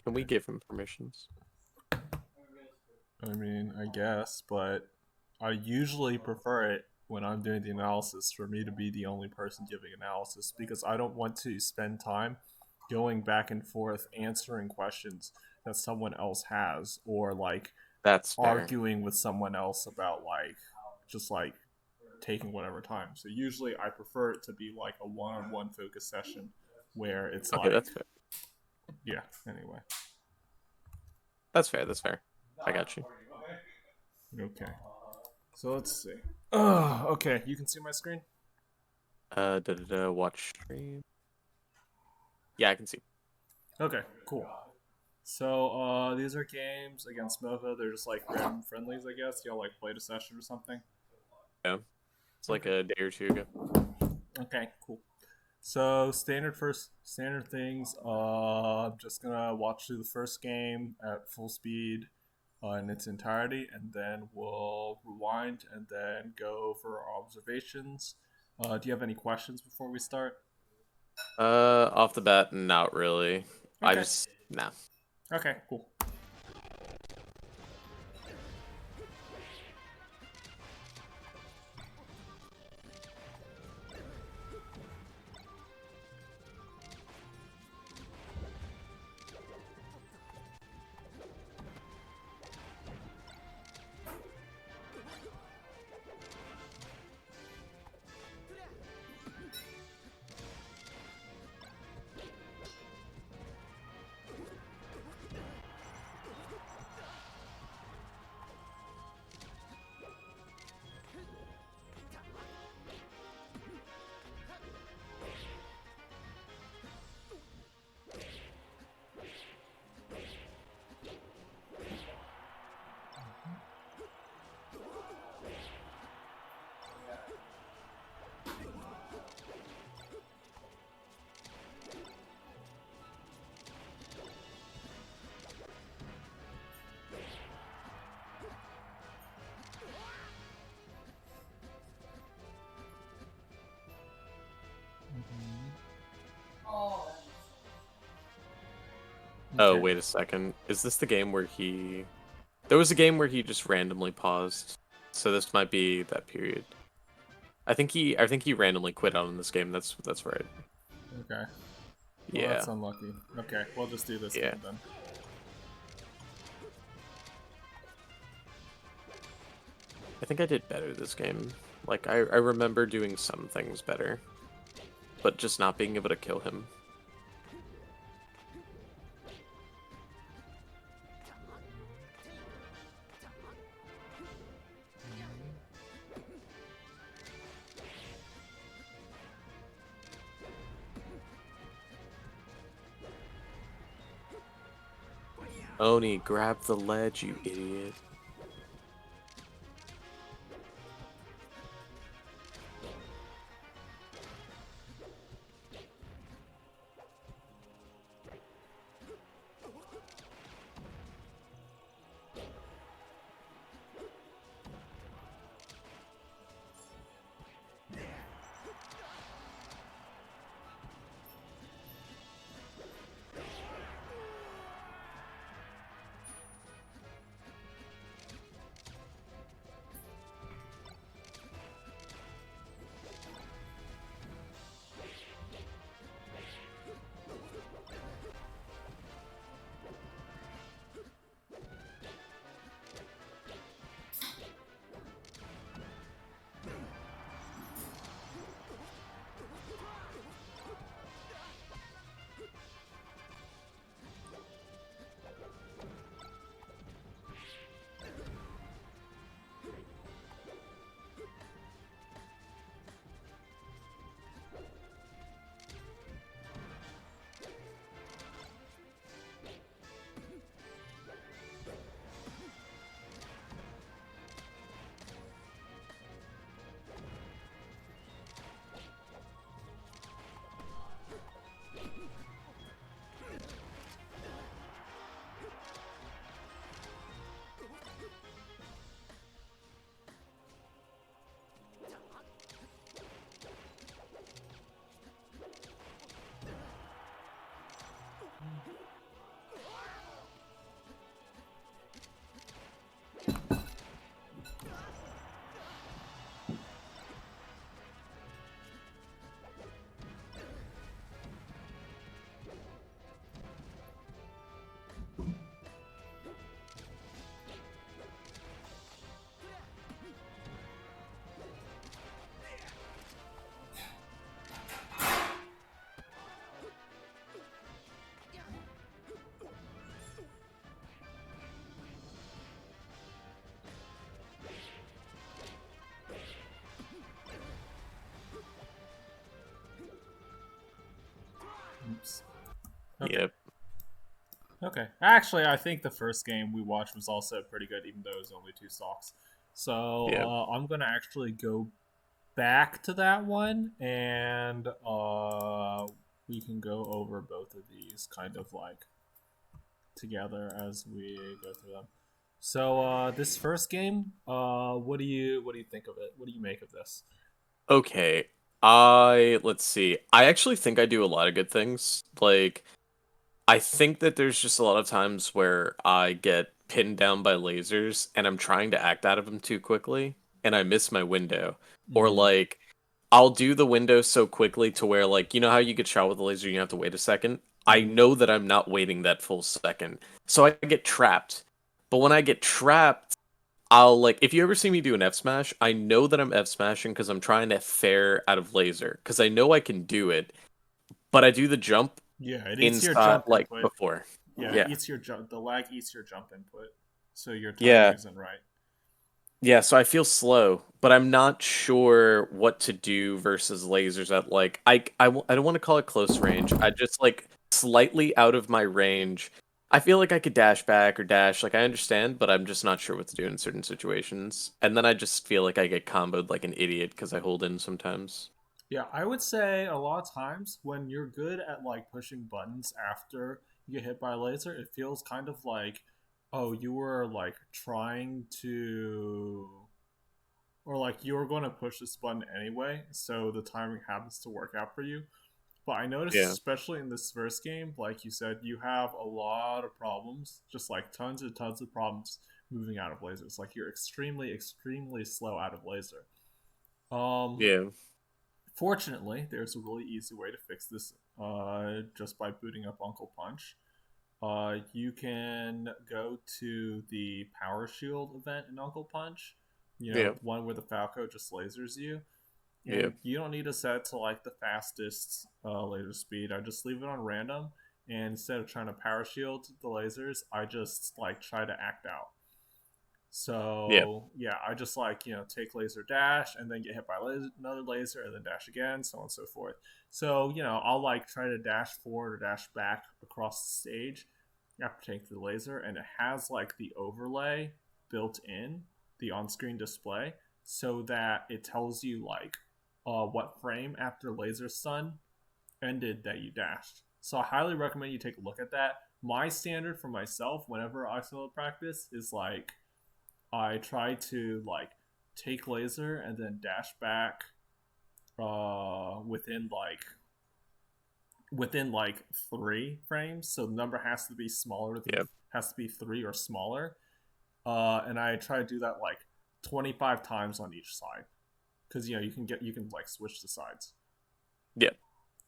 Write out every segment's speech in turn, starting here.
Can we give him permissions? I mean, I guess, but I usually prefer it when I'm doing the analysis for me to be the only person giving analysis because I don't want to spend time going back and forth answering questions that someone else has or like That's fair. arguing with someone else about like just like taking whatever time. So usually I prefer it to be like a one-on-one focus session where it's Okay, like that's fair. yeah, anyway. That's fair. That's fair. I got you. Okay. So let's see. Okay, you can see my screen? Watch stream. Yeah, I can see. Okay, cool. So these are games against Mocha. They're just like random friendlies, I guess. Y'all like played a session or something? Yeah, it's like Okay. a day or two ago. Okay, cool. So standard things. I'm just gonna watch through the first game at full speed in its entirety, and then we'll rewind and then go over our observations. Do you have any questions before we start? Off the bat, not really. I Okay. just nah. Okay, cool. Oh, Okay. wait a second. Is this the game where he? There was a game where he just randomly paused. So this might be that period. I think he randomly quit out in this game. That's right. Okay. Well, Yeah. that's unlucky. Okay, we'll just do this Yeah. game then. I think I did better this game. Like I remember doing some things better, but just not being able to kill him. Oni, grab the ledge, you idiot. Okay. Yep. Okay. Actually, I think the first game we watched was also pretty good, even though it was only two stocks. So Yep. I'm gonna actually go back to that one, and we can go over both of these kind of like together as we go through them. So this first game, what do you think of it? What do you make of this? Okay. Let's see. I actually think I do a lot of good things. Like, I think that there's just a lot of times where I get pinned down by lasers and I'm trying to act out of them too quickly and I miss my window. Or Mm-hmm. like I'll do the window so quickly to where like you know how you get shot with a laser and you have to wait a second? I Mm-hmm. know that I'm not waiting that full second. So I get trapped. But when I get trapped, I'll like if you ever see me do an F smash, I know that I'm F smashing because I'm trying to fair out of laser because I know I can do it, but I do the jump Yeah, it eats your inside jump like input. before. Yeah, it Yeah. eats your jump. The lag eats your jump input, so your timing Yeah. isn't right. Yeah, so I feel slow, but I'm not sure what to do versus lasers at like I don't want to call it close range. I just like slightly out of my range. I feel like I could dash back or dash, like I understand, but I'm just not sure what to do in certain situations. And then I just feel like I get comboed like an idiot because I hold in sometimes. Yeah, I would say a lot of times when you're good at like pushing buttons after you get hit by a laser, it feels kind of like, oh, you were like trying to, or like you were going to push this button anyway, so the timing happens to work out for you. But I noticed, Yeah. especially in this first game, like you said, you have a lot of problems, just like tons and tons of problems moving out of lasers. Like you're extremely, extremely slow out of laser. Um, Yeah. Fortunately, there's a really easy way to fix this just by booting up Uncle Punch. You can go to the Power Shield event in Uncle Punch, you know, Yeah. the one where the Falco just lasers you. Yeah. And you don't need to set it to like the fastest laser speed. I just leave it on random. And instead of trying to Power Shield the lasers, I just like try to act out. Yeah. So yeah, I just like take laser dash and then get hit by another laser and then dash again, so on and so forth. So I'll like try to dash forward or dash back across the stage after taking the laser, and it has like the overlay built in the on-screen display so that it tells you like what frame after laser stun ended that you dashed. So I highly recommend you take a look at that. My standard for myself whenever I solo practice is like I try to like take laser and then dash back within like 3 frames. So the number has to be smaller than Yeah. has to be 3 or smaller. And I try to do that like 25 times on each side because you can like switch the sides. Yeah.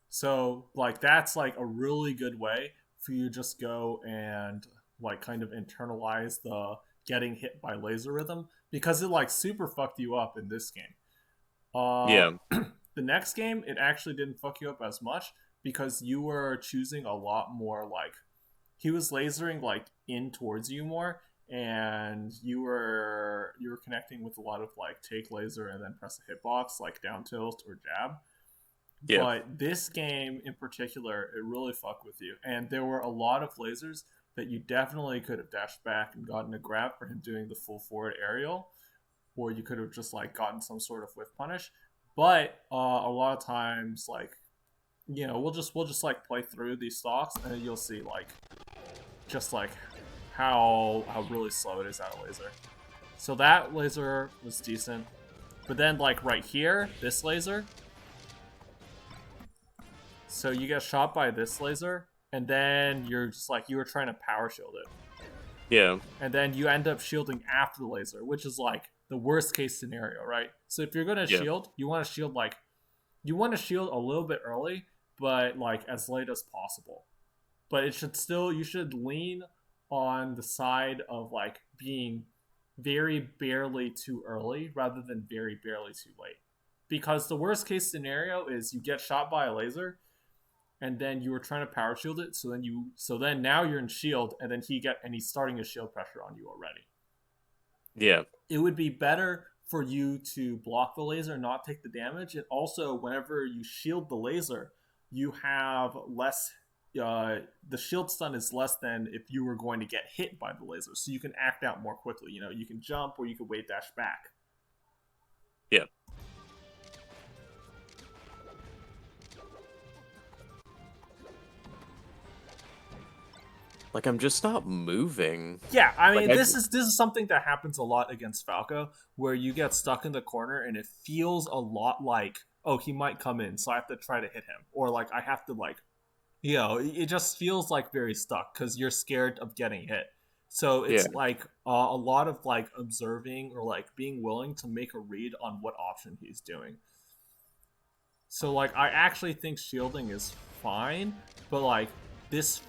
So like that's like a really good way for you to just go and like kind of internalize the getting hit by laser rhythm because it like super fucked you up in this game. Uh Yeah. the next game it actually didn't fuck you up as much because you were choosing a lot more like he was lasering like in towards you more, and you were connecting with a lot of like take laser and then press a hitbox like down tilt or jab. Yeah. But this game in particular, it really fucked with you. And there were a lot of lasers that you definitely could have dashed back and gotten a grab for him doing the full forward aerial, or you could have just like gotten some sort of whiff punish. But a lot of times, like we'll just like play through these stocks, and you'll see like just like how really slow it is out of laser. So that laser was decent, but then like right here, this laser, so you get shot by this laser, and then you're just like you were trying to power shield it, Yeah. and then you end up shielding after the laser, which is like the worst case scenario, right? So if you're gonna Yeah. shield, you want to shield a little bit early, but like as late as possible. But it should still you should lean on the side of like being very barely too early rather than very barely too late. Because the worst case scenario is you get shot by a laser and then you were trying to power shield it, so then now you're in shield, and then he's starting a shield pressure on you already. Yeah. It would be better for you to block the laser and not take the damage. And also, whenever you shield the laser, you have less the shield stun is less than if you were going to get hit by the laser, so you can act out more quickly. You know, you can jump or you can wave dash back. Yeah. Like, I'm just not moving. Yeah, I Like, mean, this is something that happens a lot against Falco, where you get stuck in the corner and it feels a lot like, oh, he might come in, so I have to try to hit him, or like I have to like, you know, it just feels like very stuck because you're scared of getting hit. So yeah, it's like a lot of like observing or like being willing to make a read on what option he's doing. So like I actually think shielding is fine, but like this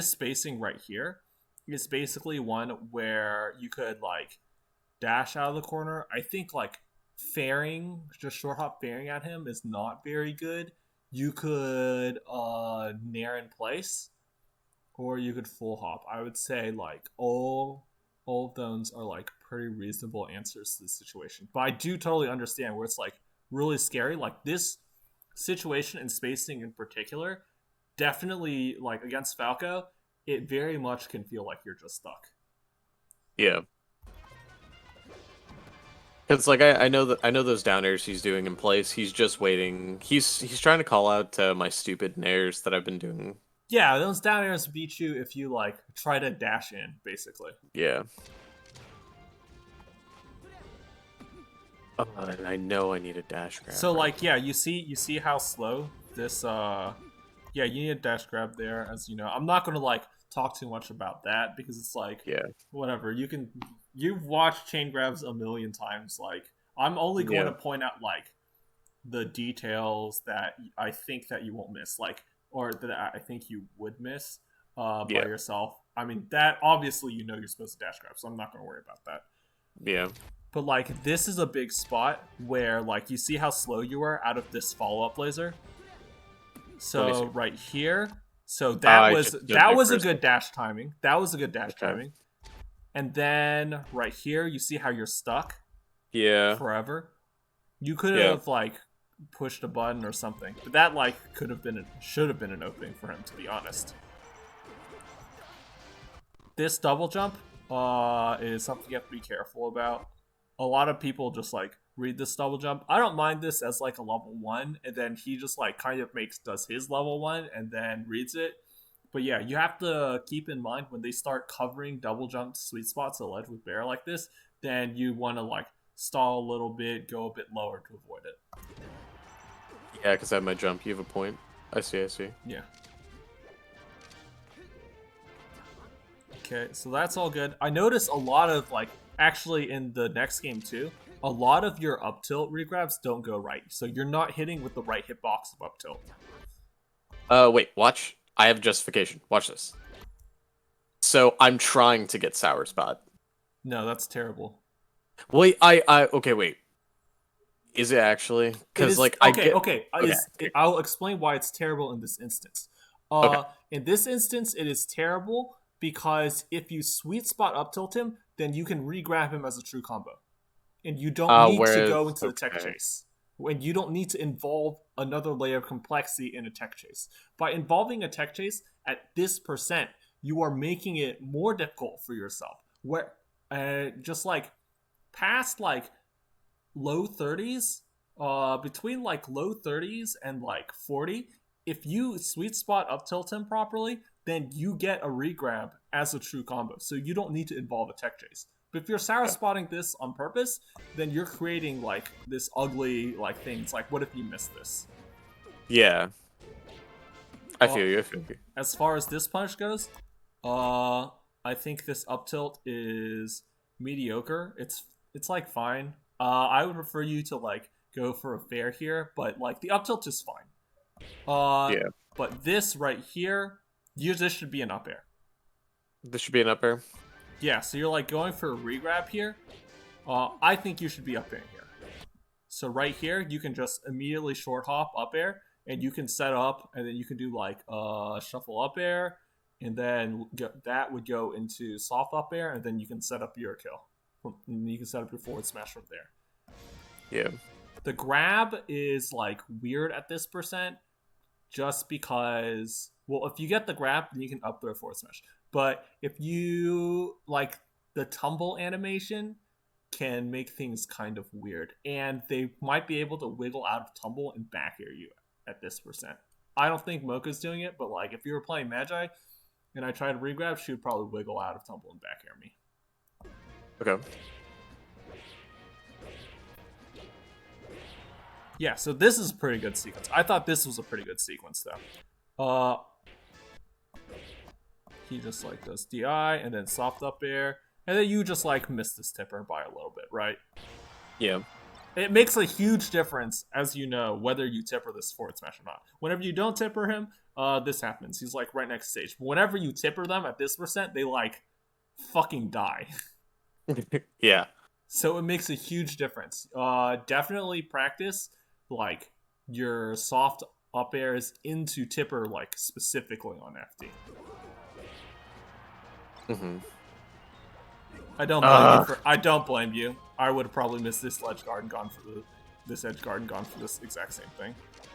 spacing right here is basically one where you could like dash out of the corner. I think like fairing, just short hop fairing at him is not very good. You could nair in place, or you could full hop. I would say like all of those are like pretty reasonable answers to the situation. But I do totally understand where it's like really scary. Like this situation and spacing in particular, definitely like against Falco, it very much can feel like you're just stuck. yeah. Because like I know those down airs he's doing in place. He's just waiting. He's trying to call out my stupid nairs that I've been doing. Yeah, those down airs beat you if you like try to dash in, basically. Yeah. Oh, and I know I need a dash grab. So Right? like yeah, you see how slow this yeah, you need a dash grab there, as you know. I'm not gonna like talk too much about that because it's like Yeah. whatever. You've watched chain grabs a million times. Like I'm only going Yeah. to point out like the details that I think that you won't miss, like or that I think you would miss by Yeah. yourself. I mean that obviously you know you're supposed to dash grab, so I'm not going to worry about that. Yeah. But like this is a big spot where like you see how slow you are out of this follow up laser. Let me So see. right here, so I just stood that there was for a a good second. dash timing. That was a good dash Okay. timing. And then right here, you see how you're stuck Yeah. forever. You could Yeah. have like pushed a button or something, but that like should have been an opening for him, to be honest. This double jump is something you have to be careful about. A lot of people just like read this double jump. I don't mind this as like a level one, and then he just like kind of does his level one and then reads it. But yeah, you have to keep in mind when they start covering double jump sweet spots of ledge with bear like this, then you want to like stall a little bit, go a bit lower to avoid it. Yeah, because I have my jump. You have a point. I see. I see. Yeah. Okay, so that's all good. I noticed a lot of like actually in the next game too, a lot of your up tilt regrabs don't go right. So you're not hitting with the right hitbox of up tilt. Wait. Watch. I have justification. Watch this. So I'm trying to get sour spot. No, that's terrible. Wait. Okay. Wait. Is it actually? It Because is like I okay. get. Okay, Okay. I'll explain why it's terrible in this instance. Okay. In this instance, it is terrible because if you sweet spot up tilt him, then you can regrab him as a true combo, and you don't need to Whereas go into the tech okay. chase. When you don't need to involve another layer of complexity in a tech chase. By involving a tech chase at this percent, you are making it more difficult for yourself. Where just like past like low 30s, between like low 30s and like 40, if you sweet spot up tilt him properly, then you get a regrab as a true combo. So you don't need to involve a tech chase. But if you're sour spotting this on purpose, then you're creating like this ugly like thing. It's like, what if you miss this? Yeah. I Uh, feel you. I feel you. as far as this punish goes, uh, I think this up tilt is mediocre. It's like fine. I would prefer you to like go for a fair here, but like the up tilt is fine. Uh, Yeah. but this right here, this should be an up air. This should be an up air. Yeah, so you're like going for a regrab here. I think you should be up air here. So right here, you can just immediately short hop up air, and you can set up, and then you can do like shuffle up air, and then that would go into soft up air, and then you can set up your kill. And you can set up your forward smash from there. Yeah. The grab is like weird at this percent. just because, well, if you get the grab, then you can up throw forward smash. But if you like the tumble animation, can make things kind of weird, and they might be able to wiggle out of tumble and back air you at this percent. I don't think Mocha's doing it, but like if you were playing Magi and I tried to regrab, she would probably wiggle out of tumble and back air me. Okay. Yeah, so this is a pretty good sequence. I thought this was a pretty good sequence, though. He just like does DI and then soft up air, and then you just like miss this tipper by a little bit, right? Yeah. It makes a huge difference, as you know, whether you tipper this forward smash or not. Whenever you don't tipper him, this happens. He's like right next stage. But whenever you tipper them at this percent, they like fucking die. Yeah. So it makes a huge difference. Definitely practice like your soft up airs into tipper, like specifically on FD. Mm-hmm. I don't blame you for. I don't blame you. I would have probably missed this edge guard and gone for this edge guard and gone for this exact same thing.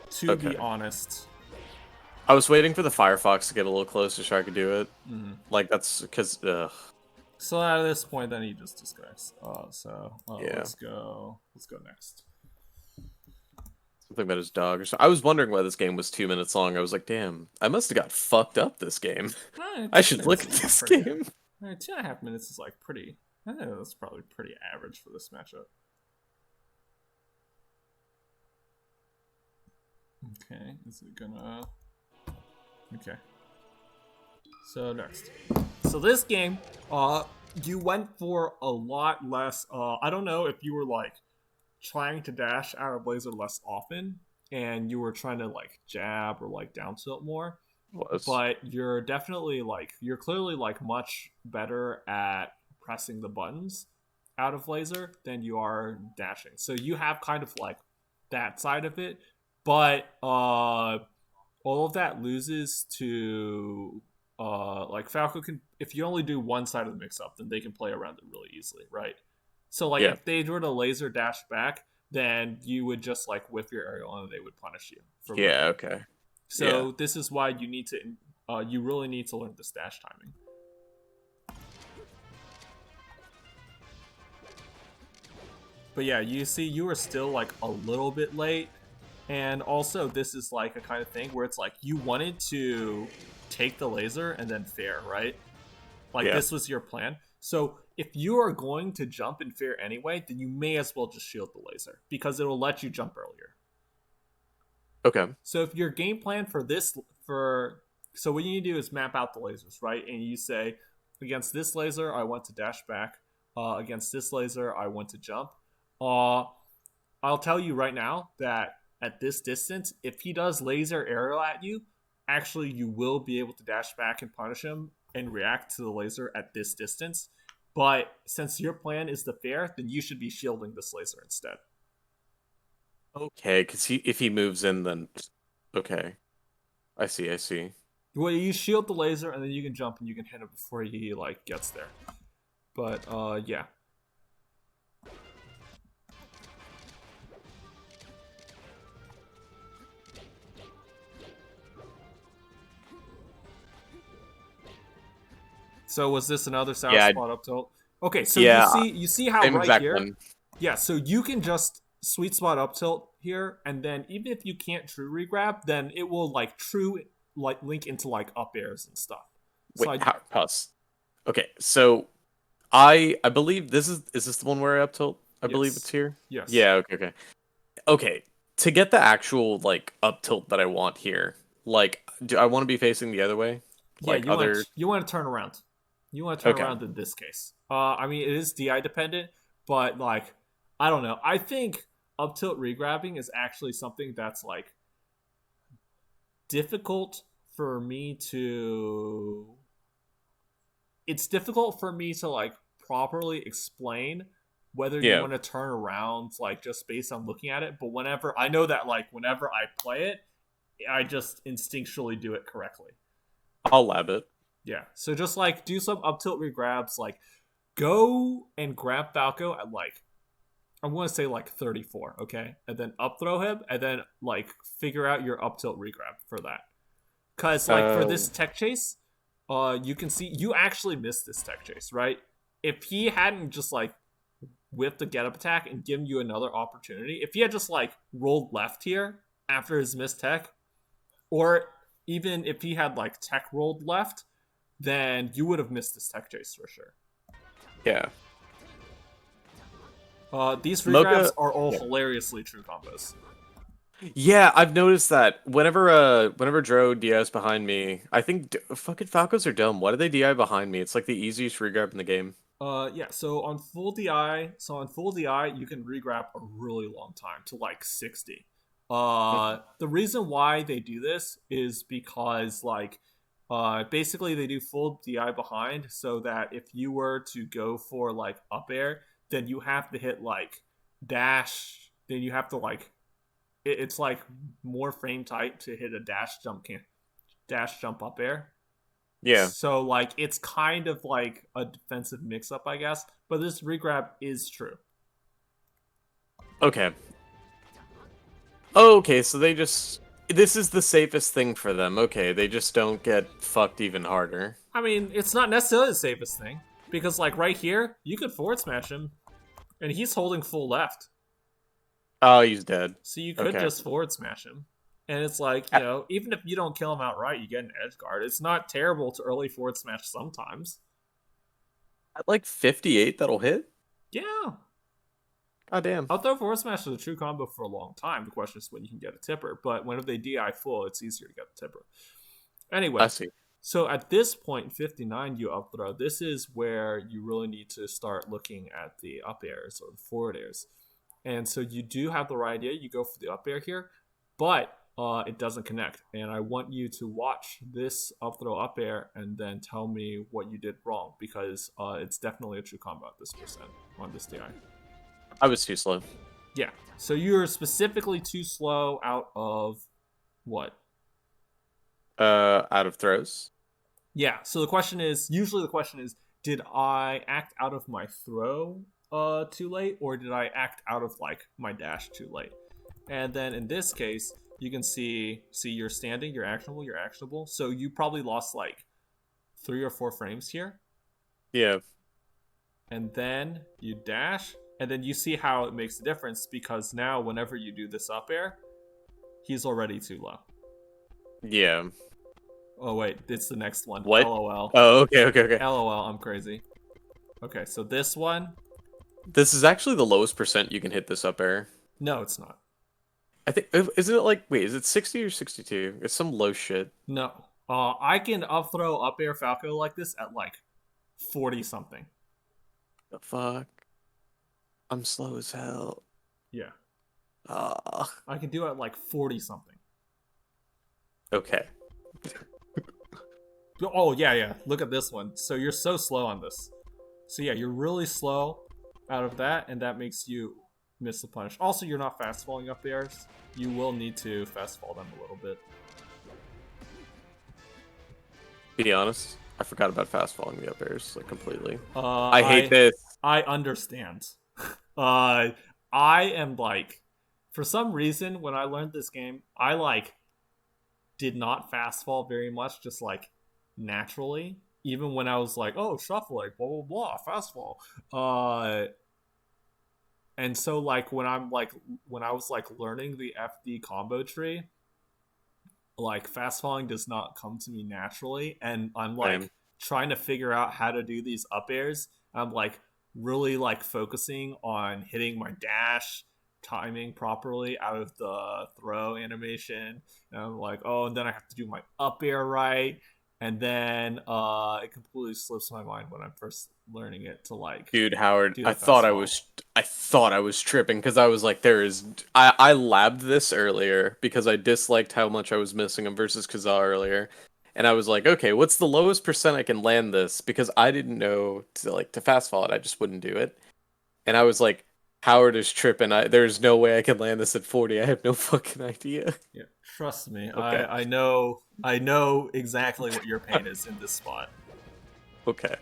To be honest, I was waiting for the Firefox to get a little closer so I could do it. Mm-hmm. Like that's because. So at this point, then he just disconnects. Yeah. Let's go next. Something about his dog or so. I was wondering why this game was 2 minutes long. I was like, damn, I must have got fucked up this game. I should look at this game. 2.5 minutes is like pretty. I think that's probably pretty average for this matchup. Okay, is it gonna? Okay. So next. So this game, you went for a lot less. I don't know if you were like trying to dash out of laser less often, and you were trying to like jab or like down tilt more. But you're definitely like you're clearly like much better at pressing the buttons out of laser than you are dashing. So you have kind of like that side of it, but all of that loses to like Falco can, if you only do one side of the mix up, then they can play around it really easily, right? So like if they were to laser dash back, then you would just like whiff your aerial and they would punish you. Okay. So this is why you need to, you really need to learn the dash timing. But yeah, you see, you are still like a little bit late. And also, this is like a kind of thing where it's like you wanted to take the laser and then fair, right? Like this was your plan. So if you are going to jump and fair anyway, then you may as well just shield the laser because it'll let you jump earlier. Okay. So if your game plan for this, so what you need to do is map out the lasers, right? And you say, against this laser, I want to dash back. Against this laser, I want to jump. I'll tell you right now that at this distance, if he does laser aerial at you, actually you will be able to dash back and punish him and react to the laser at this distance. But since your plan is the fair, then you should be shielding this laser instead. Okay, because if he moves in, then okay, I see. Well, you shield the laser and then you can jump and you can hit him before he like gets there. But yeah. So was this another south spot up tilt? Okay, so you see how right here. One. Yeah, so you can just sweet spot up tilt here, and then even if you can't true regrab, then it will like true like link into like up airs and stuff. Wait, pause. Okay, so I believe is this the one where I up tilt? I believe it's here. Yes. Yeah. Okay. To get the actual like up tilt that I want here, like, do I want to be facing the other way? Like you want to turn around. You want to turn around in this case. I mean, it is DI dependent, but like, I don't know. I think up tilt regrabbing is actually something that's like difficult for me to. It's difficult for me to like properly explain whether you want to turn around like just based on looking at it. But whenever I know that like whenever I play it, I just instinctually do it correctly. I'll lab it. Yeah, so just like do some up tilt regrabs, like go and grab Falco at like I want to say like 34, okay? And then up throw him, and then like figure out your up tilt regrab for that. Because like for this Oh, tech chase, you can see you actually missed this tech chase, right? If he hadn't just like whipped the get up attack and given you another opportunity, if he had just like rolled left here after his missed tech, or even if he had like tech rolled left, then you would have missed this tech chase for sure. yeah. These regrabs Mocha. are all Yeah. hilariously true combos. Yeah, I've noticed that whenever Dro DIs behind me, I think fucking Falcos are dumb. Why do they DI behind me? It's like the easiest regrab in the game. Yeah. So on full DI, you can regrab a really long time to like 60. The reason why they do this is because like, basically they do full DI behind so that if you were to go for like up air, then you have to hit like dash. Then you have to like, it's like more frame tight to hit a dash jump up air. Yeah. So like it's kind of like a defensive mix up, I guess. But this regrab is true. Okay. Okay, so they just this is the safest thing for them. Okay, they just don't get fucked even harder. I mean, it's not necessarily the safest thing because like right here, you could forward smash him, and he's holding full left, Oh, he's dead. so you could Okay. just forward smash him. And it's like, At, even if you don't kill him outright, you get an edge guard. It's not terrible to early forward smash sometimes. at like 58, that'll hit. Yeah, God damn. I'll throw forward smash is a true combo for a long time. The question is when you can get a tipper. But whenever they DI full, it's easier to get the tipper. I Anyway, see. so at this point, 59, you up throw. This is where you really need to start looking at the up airs or the forward airs. And so you do have the right idea. You go for the up air here, but it doesn't connect. And I want you to watch this up throw up air and then tell me what you did wrong because it's definitely a true combo at this percent on this DI. I was too slow. Yeah. So you're specifically too slow out of what? Out of throws. Yeah. So usually the question is, did I act out of my throw too late, or did I act out of like my dash too late? And then in this case, you can see you're standing, you're actionable. So you probably lost like 3 or 4 frames here, Yeah. and then you dash, and then you see how it makes a difference because now whenever you do this up air, he's already too low. Yeah. Oh wait, it's the next one. What? LOL. Oh, okay. LOL, I'm crazy. Okay, so this one, This is actually the lowest percent you can hit this up air. no, it's not. I think isn't it like wait, is it 60 or 62? It's some low shit. No. I can up throw up air Falco like this at like 40 something. The fuck? I'm slow as hell. Yeah. Ah. I can do it at like 40 something. Okay. Oh, yeah. Look at this one. So you're so slow on this. So yeah, you're really slow out of that, and that makes you miss the punish. Also, you're not fast falling up airs. You will need to fast fall them a little bit. Be honest, I forgot about fast falling the up airs like completely. Uh, I hate this. I understand. I am like, for some reason, when I learned this game, I like did not fast fall very much, just like naturally. Even when I was like, oh, shuffling, blah blah blah, fast fall. And so like when I was like learning the FD combo tree, like fast falling does not come to me naturally, and I'm like Same. trying to figure out how to do these up airs. I'm like really like focusing on hitting my dash timing properly out of the throw animation. And I'm like, oh, and then I have to do my up air right. And then it completely slips my mind when I'm first learning it to like Dude, Howard, do I the thought fast I fall. was tripping because I was like, I labbed this earlier because I disliked how much I was missing him versus Kazaa earlier. And I was like, okay, what's the lowest percent I can land this? Because I didn't know to fast fall it, I just wouldn't do it. And I was like, Howard is tripping. There's no way I can land this at 40. I have no fucking idea. Yeah, trust me, Okay. I know exactly what your pain is in this spot. Okay.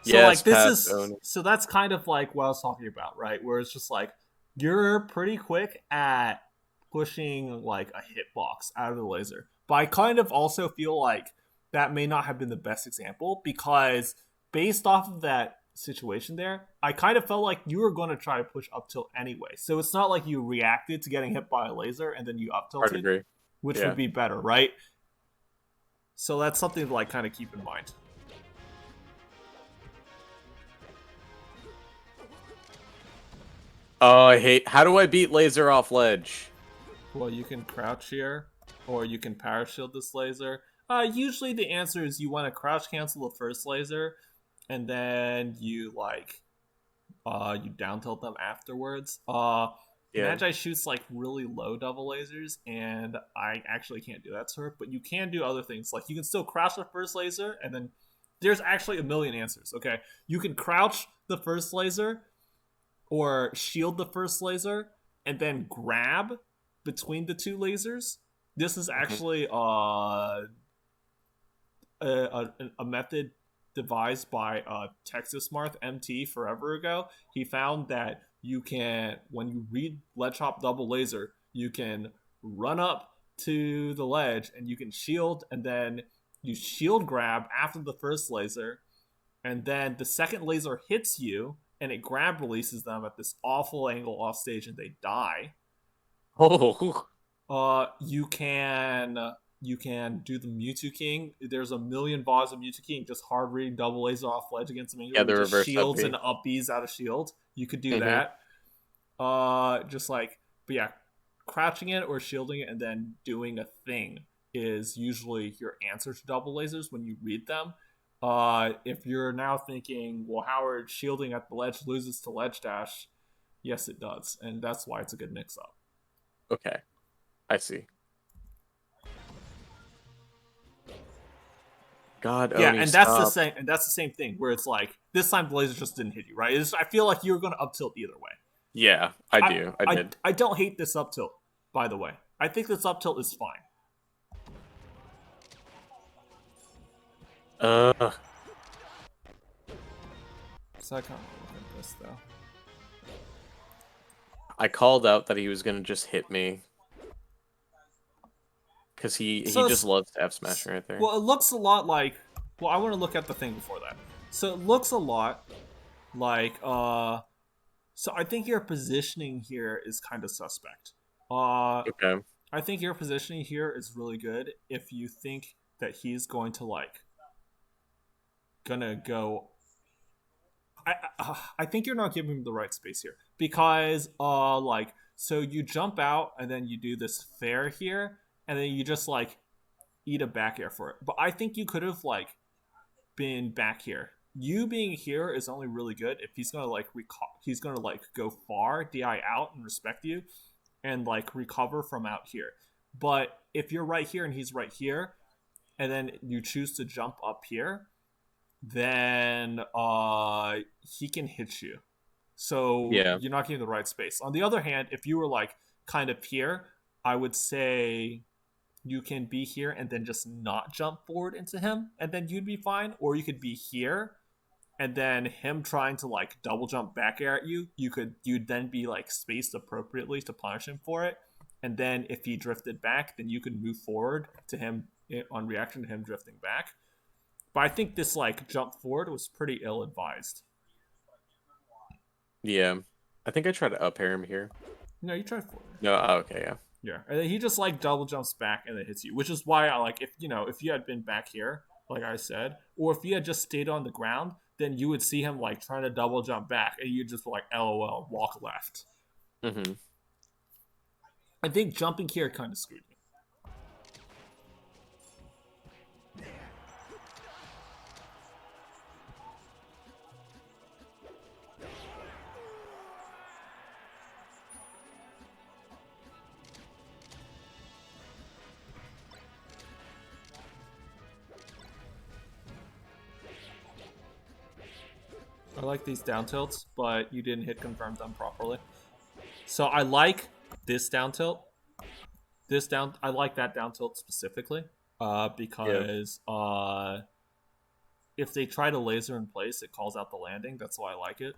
So Yes, like this Pat is Oni. so that's kind of like what I was talking about, right? Where it's just like you're pretty quick at pushing like a hitbox out of the laser. But I kind of also feel like that may not have been the best example because based off of that situation there, I kind of felt like you were going to try to push up tilt anyway. So it's not like you reacted to getting hit by a laser and then you up Hard tilted, agree. which would Yeah. be better, right? So that's something to like kind of keep in mind. Oh, I hate. How do I beat laser off ledge? Well, you can crouch here, or you can power shield this laser. Usually the answer is you want to crouch cancel the first laser, and then you like you down tilt them afterwards. Yeah. Magi shoots like really low double lasers, and I actually can't do that to her. But you can do other things, like you can still crouch the first laser, and then there's actually a million answers. Okay, you can crouch the first laser, or shield the first laser, and then grab between the two lasers. This is Mhm. actually a method devised by Texas Marth MT forever ago. He found that you can, when you read ledge hop double laser, you can run up to the ledge and you can shield, and then you shield grab after the first laser, and then the second laser hits you and it grab releases them at this awful angle off stage and they die. Oh, You can do the Mewtwo King. There's a million VODs of Mewtwo King, just hard reading double laser off ledge against Mingo, yeah, where he the just reverse up shields and B. up Bs out of shield. You could do Hmm. that. Just like, but yeah, crouching it or shielding it and then doing a thing is usually your answer to double lasers when you read them. If you're now thinking, well, Howard shielding at the ledge loses to ledge dash, yes, it does, and that's why it's a good mix-up. Okay, I see. God, Yeah, Oni, and that's the stop. same, and that's the same thing where it's like this time the laser just didn't hit you, right? I feel like you were going to up tilt either way. Yeah, I I, do. I I did. I don't hate this up tilt, by the way. I think this up tilt is fine. Uh, So I kind of look at this though. I called out that he was gonna just hit me because he So just it's, loves to F smash right there. well, it looks a lot like. Well, I want to look at the thing before that. So it looks a lot like. So I think your positioning here is kind of suspect. Okay. I think your positioning here is really good if you think that he's going to like gonna go. I think you're not giving him the right space here because like so you jump out and then you do this fair here and then you just like eat a back air for it. But I think you could have like been back here. You being here is only really good if he's gonna like he's gonna like go far, di out and respect you, and like recover from out here. But if you're right here and he's right here, and then you choose to jump up here, then he can hit you. So Yeah. you're not getting the right space. On the other hand, if you were like kind of here, I would say you can be here and then just not jump forward into him and then you'd be fine. Or you could be here and then him trying to like double jump back air at you, you'd then be like spaced appropriately to punish him for it. And then if he drifted back, then you could move forward to him on reaction to him drifting back. But I think this like jump forward was pretty ill advised. Yeah. I think I tried to up air him here. No, you try forward. No. Oh, okay. Yeah. Yeah, and then he just like double jumps back and then hits you, which is why I like if you had been back here, like I said, or if you had just stayed on the ground, then you would see him like trying to double jump back, and you'd just be like, "LOL, walk left." Hmm. I think jumping here kind of screwed me. I like these down tilts, but you didn't hit confirm them properly. So I like this down tilt. I like that down tilt specifically, Yeah. because if they try to laser in place, it calls out the landing. That's why I like it.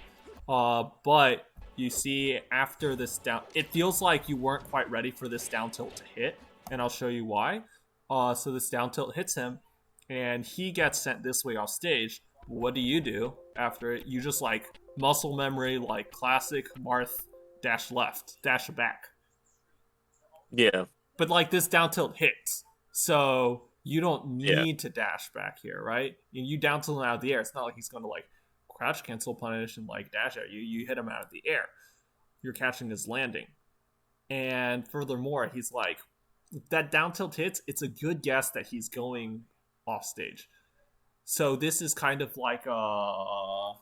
But you see after this down, it feels like you weren't quite ready for this down tilt to hit, and I'll show you why. So this down tilt hits him, and he gets sent this way off stage. What do after it? You just like muscle memory, like classic Marth dash left, dash back. Yeah. But like this down tilt hits, so you don't Yeah. need to dash back here, right? And you down tilt him out of the air. It's not like he's going to like crouch cancel punish and like dash at you. You hit him out of the air. You're catching his landing. And furthermore, he's like, if that down tilt hits, it's a good guess that he's going off stage. So this is kind of like how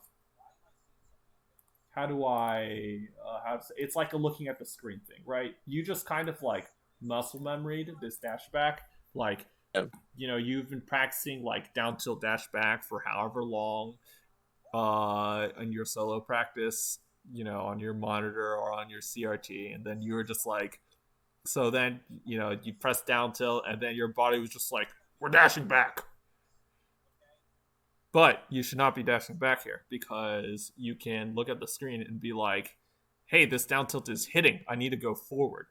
do I how to say, it's like a looking at the screen thing, right? You just kind of like muscle memoried this dash back, like Yeah. you know, you've been practicing like down tilt dash back for however long in your solo practice, you know, on your monitor or on your CRT, and then you were just like, so then you know you press down tilt, and then your body was just like, we're dashing back. But you should not be dashing back here because you can look at the screen and be like, hey, this down tilt is hitting. I need to go forward.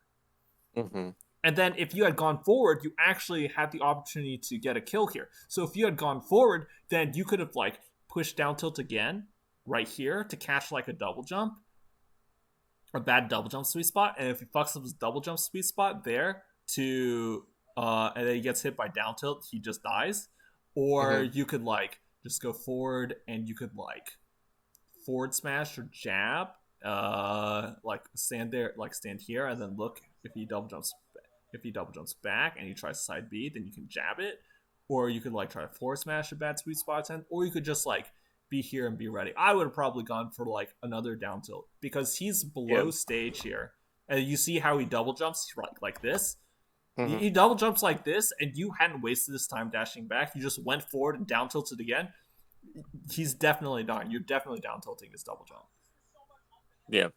Mm-hmm. And then if you had gone forward, you actually had the opportunity to get a kill here. So if you had gone forward, then you could have like pushed down tilt again right here to catch like a double jump, a bad double jump sweet spot. And if he fucks up his double jump sweet spot there to and then he gets hit by down tilt, he just dies. Or you could like just go forward and you could like forward smash or jab, like stand there, like stand here, and then look if he double jumps back and he tries side B, then you can jab it. Or you could like try to forward smash a bad sweet spot 10, or you could just like be here and be ready. I would have probably gone for like another down tilt because he's below stage here, and you see how he double jumps like this. He double jumps like this, and you hadn't wasted this time dashing back. You just went forward and down tilted again. He's definitely done. You're definitely down tilting his double jump. Yeah.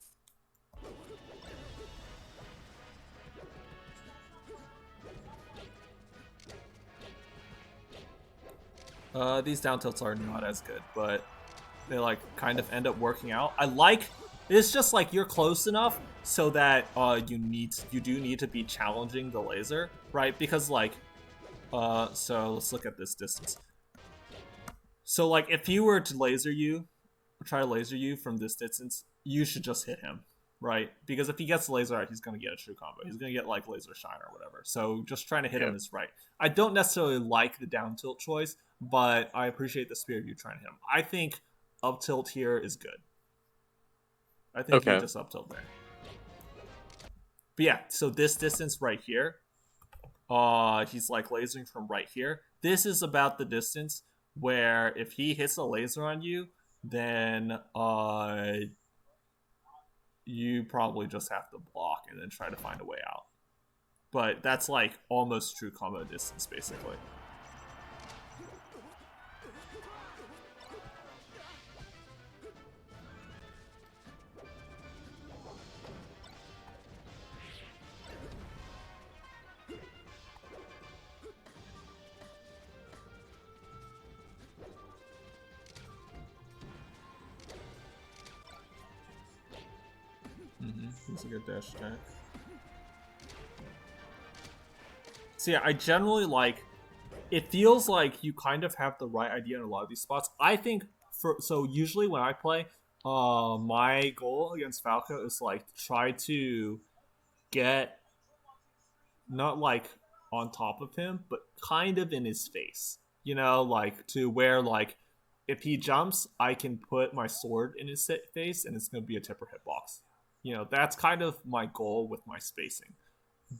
These down tilts are not as good, but they like kind of end up working out. I like it's just like you're close enough so that you do need to be challenging the laser, right? Because like so let's look at this distance. So like if he were to laser you, try to laser you from this distance, you should just hit him, right? Because if he gets laser out, he's gonna get a true combo. He's gonna get like laser shine or whatever. So just trying to hit him is right. I don't necessarily like the down tilt choice, but I appreciate the spirit of you trying to hit him. I think up tilt here is good. I think you just up tilt there. But yeah, so this distance right here, he's like lasering from right here. This is about the distance where if he hits a laser on you, then you probably just have to block and then try to find a way out. But that's like almost true combo distance, basically. That's a good dash attack. So yeah, I generally like. It feels like you kind of have the right idea in a lot of these spots. I think so. Usually when I play, my goal against Falco is like try to get not like on top of him, but kind of in his face. You know, like to where like if he jumps, I can put my sword in his face, and it's gonna be a tipper hitbox. You know, that's kind of my goal with my spacing.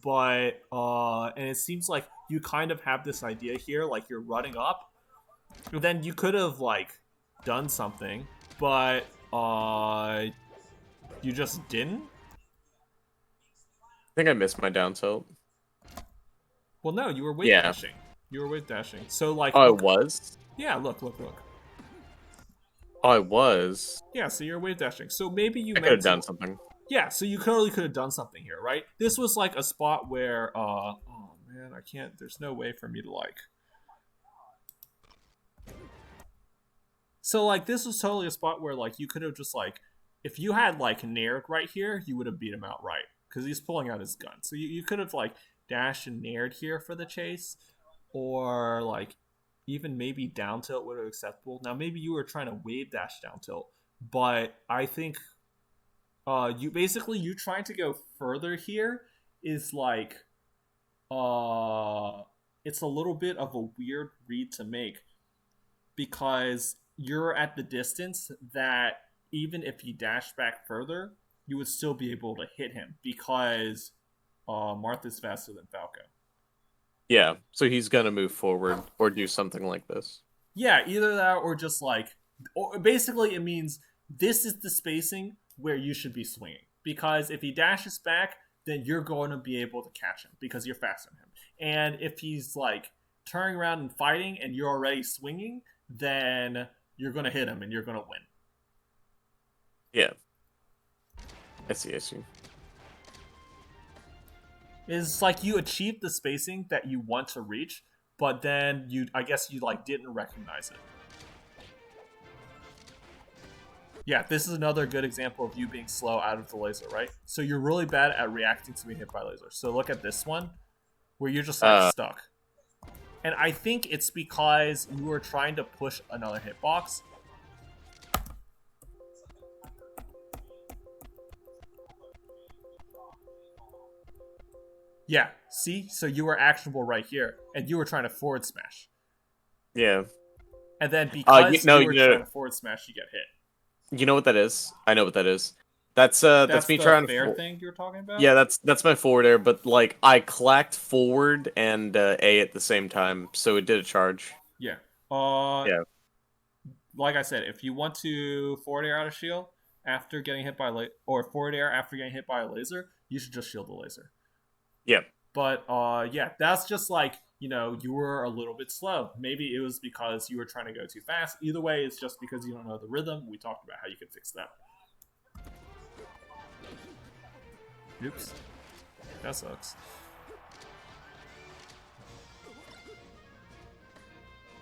But and it seems like you kind of have this idea here, like you're running up. Then you could have like done something, but you just didn't. I think I missed my down tilt. Well, no, you were wave dashing. You were wave dashing. So like, I was. Yeah, look. I was. Yeah, so you're wave dashing. So maybe you I could have done something. Yeah, so you clearly could have done something here, right? This was like a spot where, oh man, I can't. There's no way for me to like. So like this was totally a spot where like you could have just like if you had like nared right here, you would have beat him outright because he's pulling out his gun. So you could have like dashed and nared here for the chase, or like even maybe down tilt would have acceptable. Now maybe you were trying to wave dash down tilt, but I think you trying to go further here is like it's a little bit of a weird read to make because you're at the distance that even if he dashed back further, you would still be able to hit him because Martha's faster than Falco. Yeah, so he's gonna move forward or do something like this. Yeah, either that or just like, or basically it means this is the spacing where you should be swinging because if he dashes back, then you're going to be able to catch him because you're faster than him. And if he's like turning around and fighting and you're already swinging, then you're going to hit him and you're going to win. Yeah. I see. It's like you achieved the spacing that you want to reach, but then I guess you like didn't recognize it. Yeah, this is another good example of you being slow out of the laser, right? So you're really bad at reacting to being hit by laser. So look at this one, where you're just like stuck. And I think it's because you were trying to push another hitbox. Yeah, see? So you were actionable right here, and you were trying to forward smash. Yeah. And then because you were trying to forward smash, you get hit. You know what that is? I know what that is. That's me trying to fair thing you were talking about? Yeah, that's my forward air, but like I clacked forward and A at the same time, so it did a charge. Yeah. Yeah. Like I said, if you want to forward air out of shield after getting hit by or forward air after getting hit by a laser, you should just shield the laser. Yeah. But yeah, that's just like, you know, you were a little bit slow. Maybe it was because you were trying to go too fast. Either way, it's just because you don't know the rhythm. We talked about how you could fix that. Oops. That sucks.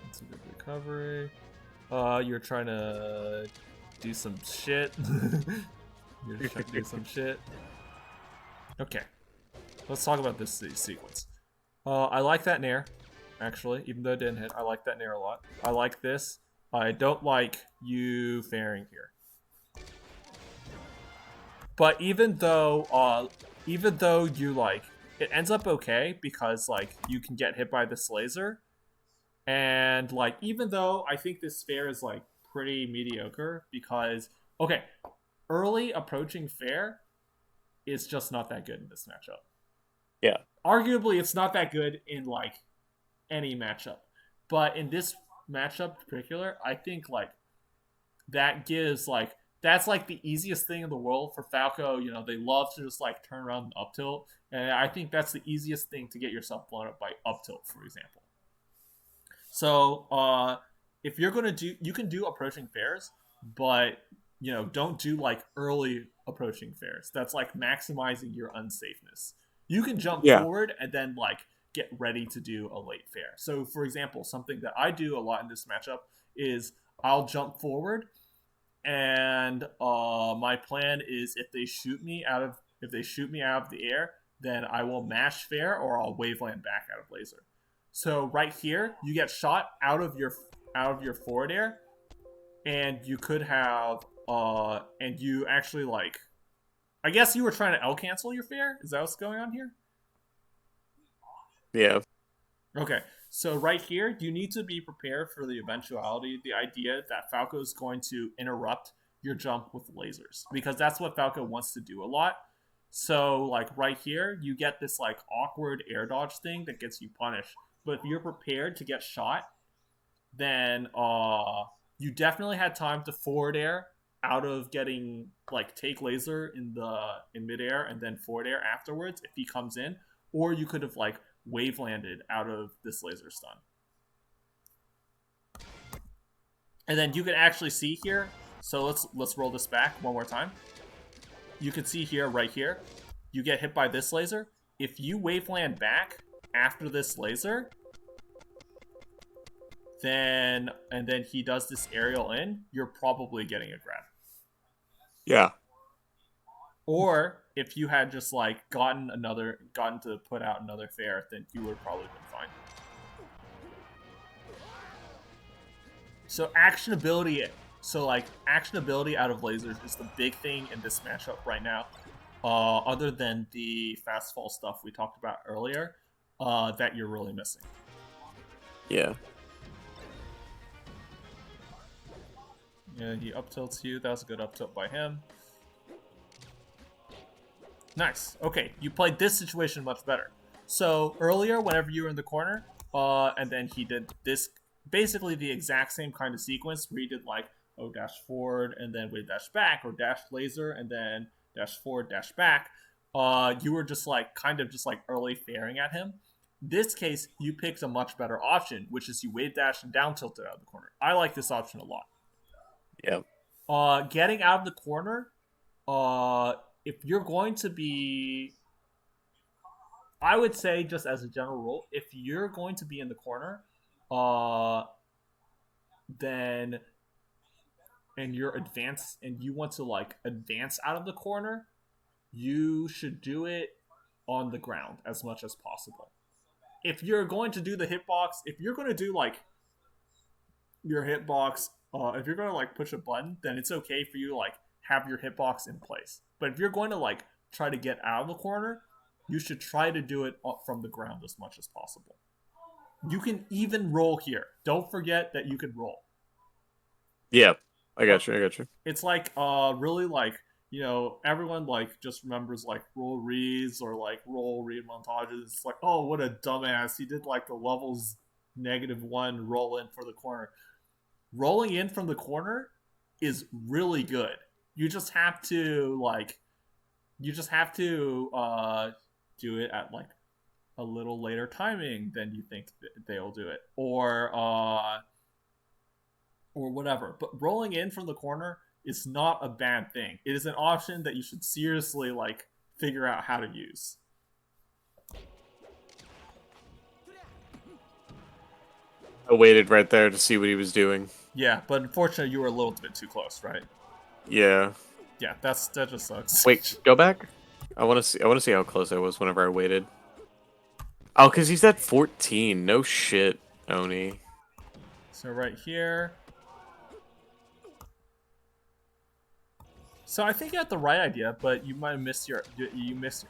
That's a good recovery. You're trying to do some shit. You're trying to do some shit. Okay. Let's talk about this sequence. I like that nair, actually, even though it didn't hit. I like that nair a lot. I like this. I don't like you fairing here. But even though you like, it ends up okay because like you can get hit by this laser, and like even though I think this fair is like pretty mediocre because okay, early approaching fair is just not that good in this matchup. Yeah. Arguably, it's not that good in like any matchup, but in this matchup in particular, I think like that gives like that's like the easiest thing in the world for Falco. You know, they love to just like turn around and up tilt, and I think that's the easiest thing to get yourself blown up by up tilt, for example. So if you're gonna do, you can do approaching fairs, but you know, don't do like early approaching fairs. That's like maximizing your unsafeness. You can jump forward and then like get ready to do a late fair. So for example, something that I do a lot in this matchup is I'll jump forward, and my plan is if they shoot me out of the air, then I will mash fair or I'll waveland back out of laser. So right here, you get shot out of your forward air, and you could have and you actually like, I guess you were trying to L cancel your fair. Is that what's going on here? Yeah. Okay. So right here, you need to be prepared for the eventuality, the idea that Falco is going to interrupt your jump with lasers, because that's what Falco wants to do a lot. So like right here, you get this like awkward air dodge thing that gets you punished. But if you're prepared to get shot, then you definitely had time to forward air out of getting like take laser in midair and then forward air afterwards if he comes in, or you could have like wave landed out of this laser stun. And then you can actually see here. So let's roll this back one more time. You can see here, right here, you get hit by this laser. If you wave land back after this laser, then he does this aerial in, you're probably getting a grab. Yeah. Or if you had just like gotten to put out another fair, then you would have probably been fine. So actionability out of lasers is the big thing in this matchup right now. Other than the fast fall stuff we talked about earlier, that you're really missing. Yeah. Yeah, he up tilts you. That was a good up tilt by him. Nice. Okay, you played this situation much better. So earlier, whenever you were in the corner, and then he did this, basically the exact same kind of sequence where he did like, oh, dash forward, and then wait, dash back, or dash laser, and then dash forward, dash back. You were just like, kind of just like early fairing at him. This case, you picked a much better option, which is you wave dash and down tilted out of the corner. I like this option a lot. Yeah. Getting out of the corner, if you're going to be, I would say just as a general rule, if you're going to be in the corner, then and you're advanced and you want to like advance out of the corner, you should do it on the ground as much as possible. If you're going to do the hitbox, if you're going to do like your hitbox, if you're going to like push a button, then it's okay for you to like have your hitbox in place. But if you're going to like try to get out of the corner, you should try to do it from the ground as much as possible. You can even roll here. Don't forget that you can roll. Yeah. I got you. It's like really like, you know, everyone like just remembers like roll reads or like roll read montages. It's like, oh, what a dumbass. He did like the levels -1 roll in for the corner. Rolling in from the corner is really good. You just have to do it at like a little later timing than you think they'll do it, or whatever. But rolling in from the corner is not a bad thing. It is an option that you should seriously like figure out how to use. I waited right there to see what he was doing. Yeah, but unfortunately you were a little bit too close, right? Yeah. Yeah, that just sucks. Wait, go back. I want to see how close I was whenever I waited. Oh, cuz he's at 14. No shit, Oni. So right here. So I think you had the right idea, but you might have missed your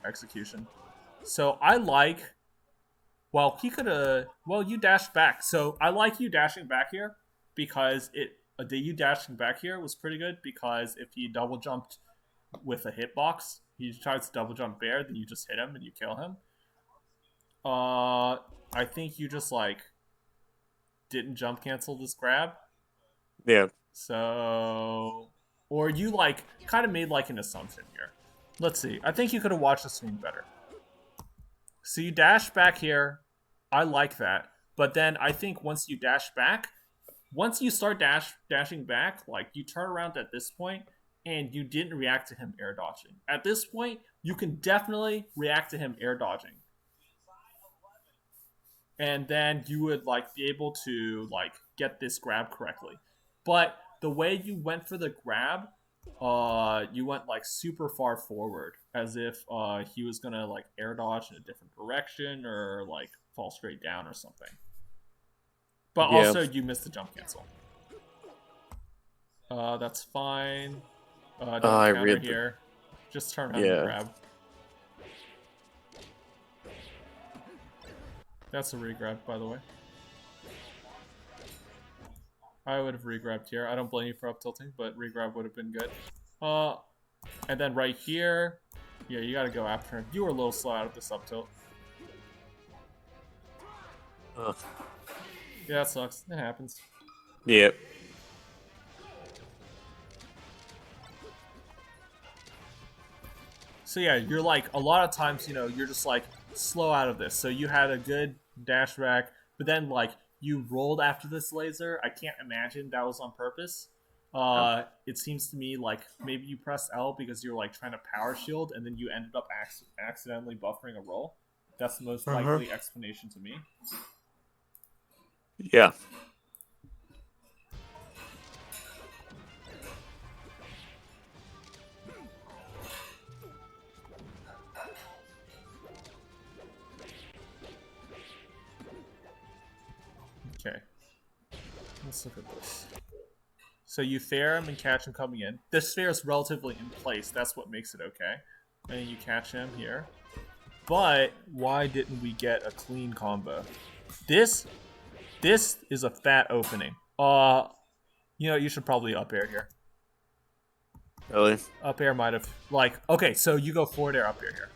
execution. So I like, well, he could have, well, you dashed back. So I like you dashing back here because you dashing back here was pretty good, because if he double jumped with a hitbox, he tries to double jump bear, then you just hit him and you kill him. I think you just like didn't jump cancel this grab. Yeah. So, or you like kind of made like an assumption here. Let's see. I think you could have watched the screen better. So you dash back here. I like that. But then I think once you dash back, once you start dashing back, like you turn around at this point and you didn't react to him air dodging. At this point, you can definitely react to him air dodging. And then you would like be able to like get this grab correctly. But the way you went for the grab, you went like super far forward, as if he was gonna like air dodge in a different direction or like fall straight down or something. But Yeah. also you missed the jump cancel. That's fine. Don't counter here. Just turn around and grab. That's a regrab, by the way. I would have regrabbed here. I don't blame you for up tilting, but regrab would have been good. And then right here, yeah, you gotta go after him. You were a little slow out of this up tilt. Ugh. Yeah, that sucks. It happens. Yep. So yeah, you're like, a lot of times, you know, you're just like slow out of this. So you had a good dash back, but then like you rolled after this laser. I can't imagine that was on purpose. It seems to me like maybe you pressed L because you're like trying to power shield, and then you ended up accidentally buffering a roll. That's the most likely explanation to me. Yeah. Okay. Let's look at this. So you fair him and catch him coming in. This sphere is relatively in place. That's what makes it okay. And then you catch him here. But why didn't we get a clean combo? This is a fat opening. You know, you should probably up air here. Really? Up air might have like okay, so you go forward air up air here.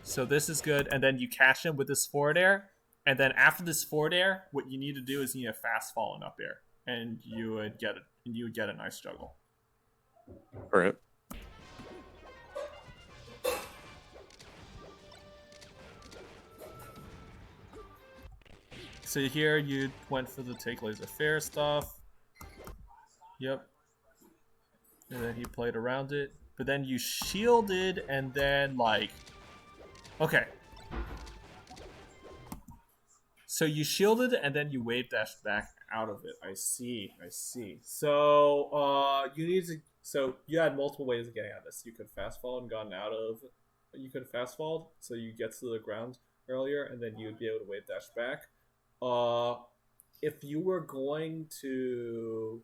So this is good, and then you catch him with this forward air, and then after this forward air, what you need to do is you need a fast fall and up air, and you would get it. And you would get a nice juggle. All right. So here you went for the take laser fair stuff. Yep. And then he played around it. But then you shielded and then like... Okay. So you shielded and then you wave dashed back out of it. I see. So you need to... So you had multiple ways of getting out of this. You could fast fall and gotten out of... You could fast fall so you get to the ground earlier and then you'd be able to wave dash back. If you were going to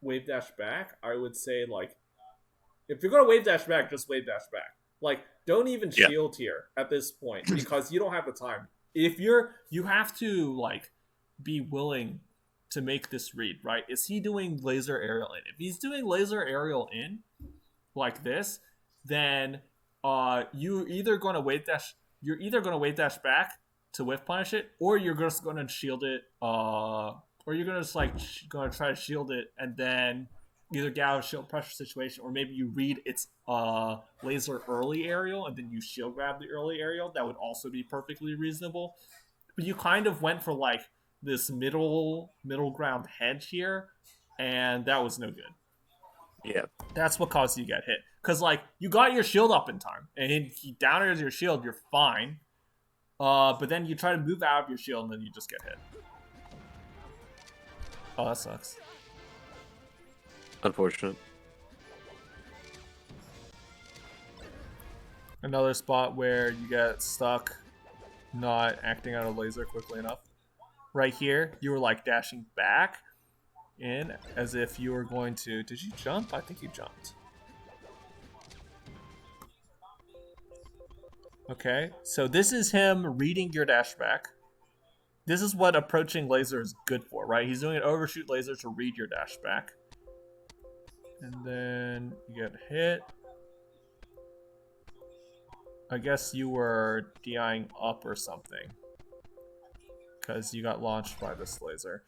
wave dash back, I would say like, if you're gonna wave dash back, just wave dash back. Like, don't even shield here at this point because you don't have the time. If you have to like be willing to make this read, right? Is he doing laser aerial in? If he's doing laser aerial in like this, then you're either gonna wave dash back to whiff punish it, or you're just gonna shield it, or you're gonna just like gonna try to shield it and then either get out of shield pressure situation, or maybe you read its laser early aerial and then you shield grab the early aerial. That would also be perfectly reasonable. But you kind of went for like this middle ground hedge here, and that was no good. Yeah. That's what caused you to get hit. Because like you got your shield up in time, and he down airs your shield, you're fine. But then you try to move out of your shield and then you just get hit. Oh, that sucks. Unfortunate. Another spot where you get stuck not acting out a laser quickly enough. Right here, you were like dashing back in as if you were going to... Did you jump? I think you jumped. Okay, so this is him reading your dash back. This is what approaching laser is good for, right? He's doing an overshoot laser to read your dash back. And then you get hit. I guess you were DIing up or something. Because you got launched by this laser.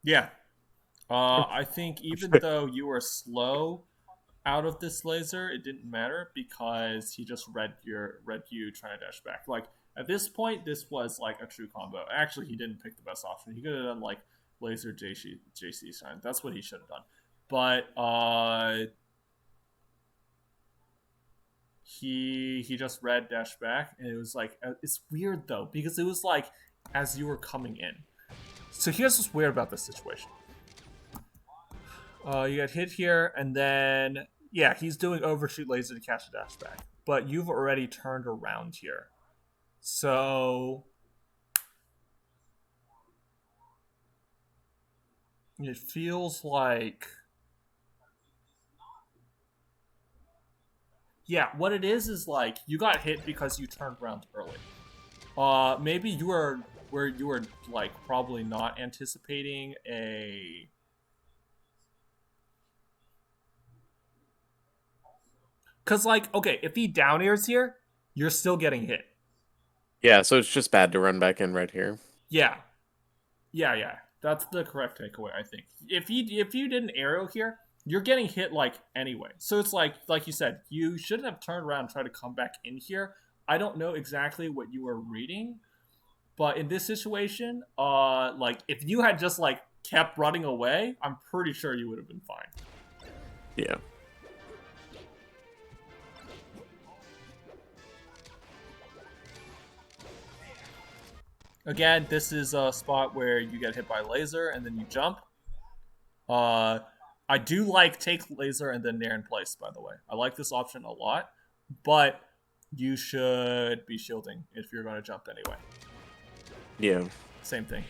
Yeah. I think even though you were slow out of this laser, it didn't matter because he just read you trying to dash back. Like at this point, this was like a true combo. Actually, he didn't pick the best option. He could have done like laser JC sign. That's what he should have done. But he just read dash back, and it was like it's weird though because it was like as you were coming in. So here's what's weird about this situation. You get hit here, and then, yeah, he's doing overshoot laser to catch a dash back. But you've already turned around here. So it feels like... Yeah, what it is like, you got hit because you turned around early. Maybe you were like, probably not anticipating a... Because, like, okay, if he down airs here, you're still getting hit. Yeah, so it's just bad to run back in right here. Yeah. That's the correct takeaway, I think. If you did an aerial here, you're getting hit, like, anyway. So it's like you said, you shouldn't have turned around and tried to come back in here. I don't know exactly what you were reading, but in this situation, like, if you had just, like, kept running away, I'm pretty sure you would have been fine. Yeah. Again, this is a spot where you get hit by laser and then you jump. I do like take laser and then nair in place, by the way. I like this option a lot, but you should be shielding if you're going to jump anyway. Yeah. Same thing.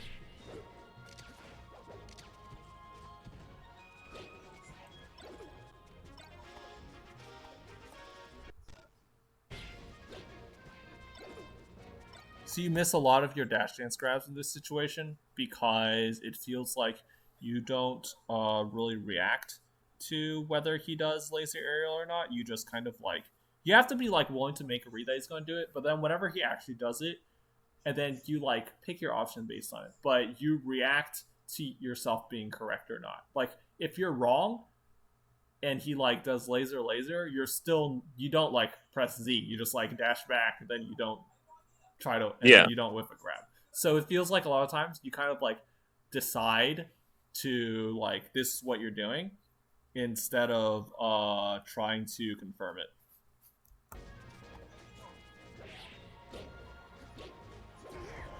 So you miss a lot of your dash dance grabs in this situation because it feels like you don't really react to whether he does laser aerial or not. You just kind of like you have to be like willing to make a read that he's going to do it, but then whenever he actually does it, and then you like pick your option based on it, but you react to yourself being correct or not. Like if you're wrong and he like does laser, you don't like press Z. You just like dash back, and then you don't Yeah. then you don't whip a grab. So it feels like a lot of times you kind of like decide to like this is what you're doing instead of trying to confirm it.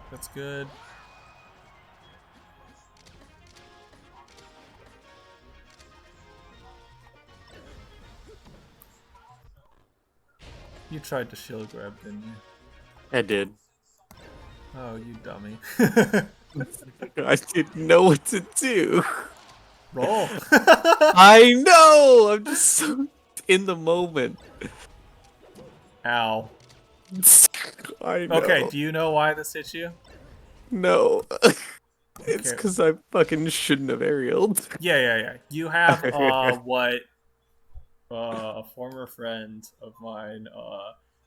That's good. You tried to shield grab, didn't you? I did. Oh, you dummy. I didn't know what to do. Roll. I know! I'm just so in the moment. Ow. I know. Okay, do you know why this hit you? No. It's Okay. because I fucking shouldn't have aerialed. Yeah. You have what a former friend of mine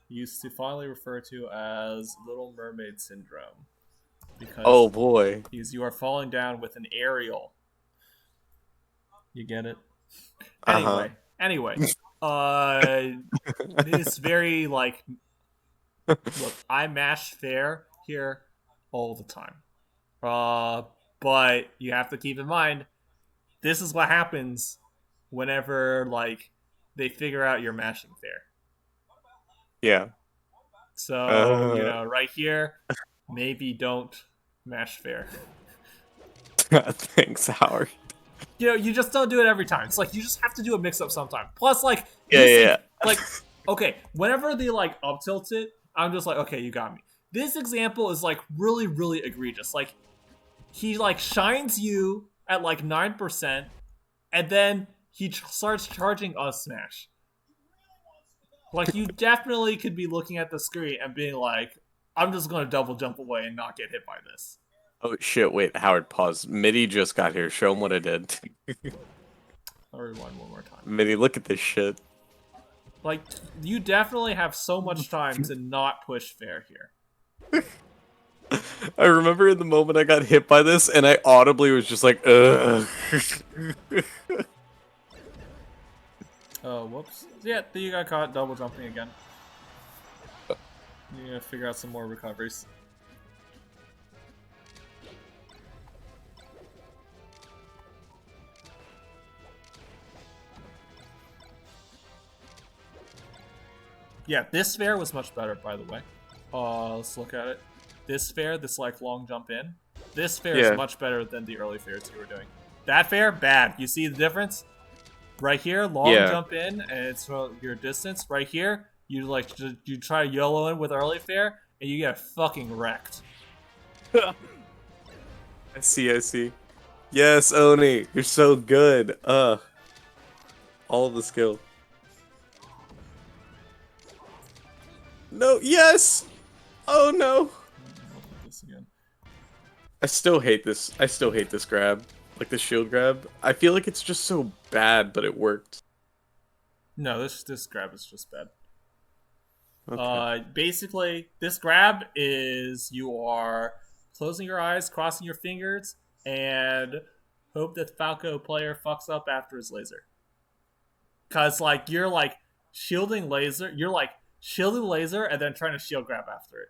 used to fondly refer to as Little Mermaid syndrome. Because Oh boy. you are falling down with an aerial. You get it? Uh-huh. Anyway. This very like look, I mash fair here all the time. But you have to keep in mind, this is what happens whenever like they figure out you're mashing fair. Yeah. So, right here, maybe don't mash fair. Thanks, Howard. You just don't do it every time. It's like you just have to do a mix up sometime. Plus, like Yeah. like okay, whenever they like up tilt it, I'm just like, okay, you got me. This example is like really, really egregious. Like he like shines you at like 9%, and then he starts charging a smash. Like you definitely could be looking at the screen and being like, I'm just gonna double jump away and not get hit by this. Oh shit, wait, Howard, pause. Mitty just got here. Show him what I did. I'll rewind one more time. Mitty, look at this shit. Like, you definitely have so much time to not push fair here. I remember in the moment I got hit by this, and I audibly was just like, ugh. Oh, whoops. Yeah, you got caught double jumping again. You gotta figure out some more recoveries. Yeah, this fair was much better, by the way. Let's look at it. This fair, this like long jump in. This fair is much better than the early fairs you were doing. That fair, bad. You see the difference? Right here, long jump in, and it's your distance. Right here, you you try to YOLO in with early fair, and you get fucking wrecked. I see. Yes, Oni, you're so good. All of the skill. No, yes! Oh no! This again. I still hate this grab. Like the shield grab. I feel like it's just so bad, but it worked. No, this grab is just bad. Okay. Basically, this grab is you are closing your eyes, crossing your fingers, and hope that the Falco player fucks up after his laser. Cause like you're like shielding laser, and then trying to shield grab after it.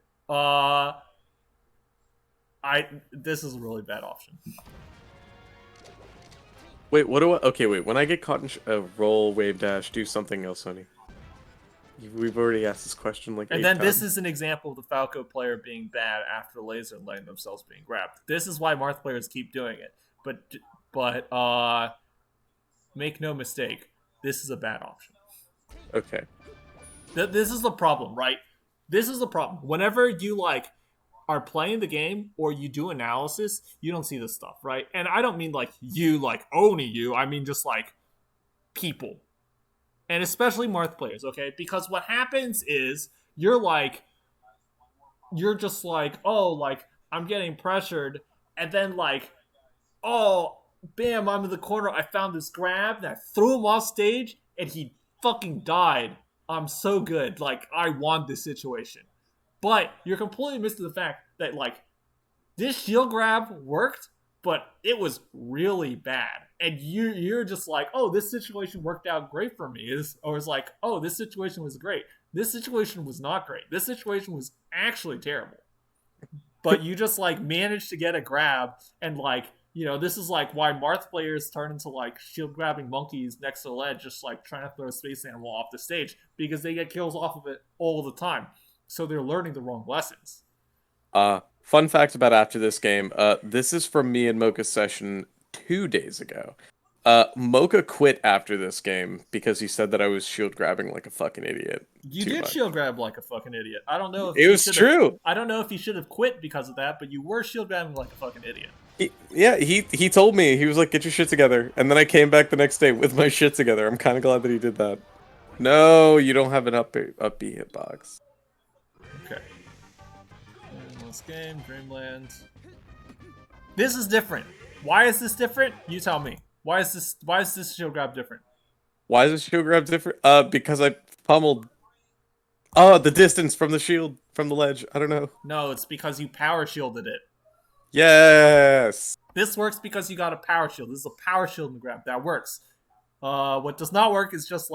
This is a really bad option. Wait, what do I... Okay, wait. When I get caught in roll, wave dash, do something else, honey. We've already asked this question like 8 And then times. this is an example of the Falco player being bad after laser and letting themselves being grabbed. This is why Marth players keep doing it. But make no mistake, this is a bad option. Okay. This is the problem, right? This is the problem. Whenever you like are playing the game or you do analysis, you don't see this stuff, right? And I don't mean like you, like only you. I mean just like people, and especially Marth players, okay? Because what happens is you're just like, oh, like I'm getting pressured, and then like, oh, bam, I'm in the corner. I found this grab and I threw him off stage, and he fucking died. I'm so good. Like I won this situation. But you're completely missing the fact that like this shield grab worked, but it was really bad. And you're just like, oh, this situation worked out great for me. Or it's like, oh, this situation was great. This situation was not great. This situation was actually terrible. But you just like managed to get a grab, and like, you know, this is like why Marth players turn into like shield grabbing monkeys next to the ledge, just like trying to throw a space animal off the stage, because they get kills off of it all the time. So they're learning the wrong lessons. Fun fact about after this game. This is from me and Mocha's session 2 days ago. Mocha quit after this game because he said that I was shield grabbing like a fucking idiot. You did shield grab like a fucking idiot. I don't know if it was true. I don't know if you should have quit because of that, but you were shield grabbing like a fucking idiot. He told me, he was like, get your shit together, and then I came back the next day with my shit together. I'm kind of glad that he did that. No, you don't have an up B hitbox. Okay. This game, Dreamland. This is different. Why is this different? You tell me. Why is this shield grab different? Why is this shield grab different? Because I pummeled. Oh, the distance from the shield, from the ledge. I don't know. No, it's because you power shielded it. Yes. This works because you got a power shield. This is a power shield grab. That works. What does not work is just